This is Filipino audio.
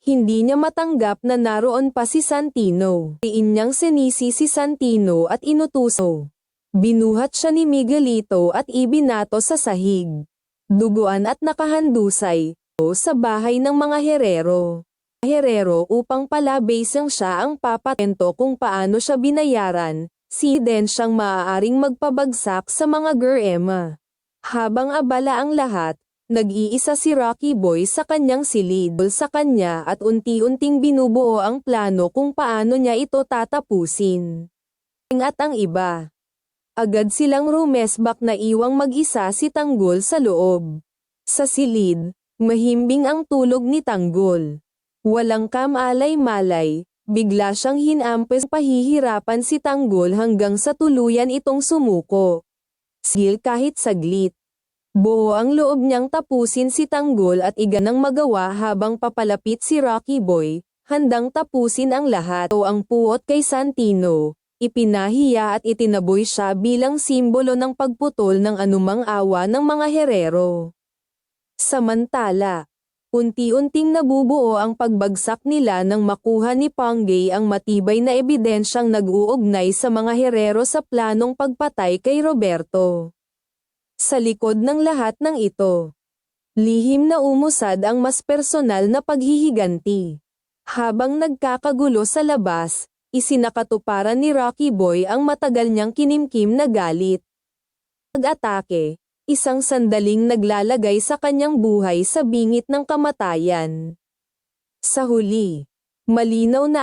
Hindi niya matanggap na naroon pa si Santino. Diin niyang sinisi si Santino at inutuso. Binuhat siya ni Miguelito at ibinato sa sahig. Duguan at nakahandusay sa bahay ng mga herero upang palabasang siya ang papatento kung paano siya binayaran, si Den siyang maaaring magpabagsak sa mga GERMA. Habang abala ang lahat, nag-iisa si Rocky Boy sa kanyang silid sa kanya at unti-unting binubuo ang plano kung paano niya ito tatapusin. At ang iba. Agad silang rumesbak na iwang mag-isa si Tanggol sa loob. Sa silid, mahimbing ang tulog ni Tanggol. Walang kamalay-malay, bigla siyang hinampes pahihirapan si Tanggol hanggang sa tuluyan itong sumuko. Sigil kahit saglit. Buo ang loob niyang tapusin si Tanggol at iganang magawa habang papalapit si Rocky Boy, handang tapusin ang lahat o ang puot kay Santino. Ipinahiya at itinaboy siya bilang simbolo ng pagputol ng anumang awa ng mga herero. Samantala, unti-unting nabubuo ang pagbagsak nila nang makuha ni Ponggay ang matibay na ebidensyang nag-uugnay sa mga herero sa planong pagpatay kay Roberto. Sa likod ng lahat ng ito, lihim na umusad ang mas personal na paghihiganti. Habang nagkakagulo sa labas, isinakatuparan ni Rocky Boy ang matagal niyang kinimkim na galit. Pag-atake, isang sandaling naglalagay sa kanyang buhay sa bingit ng kamatayan. Sa huli, malinaw na ang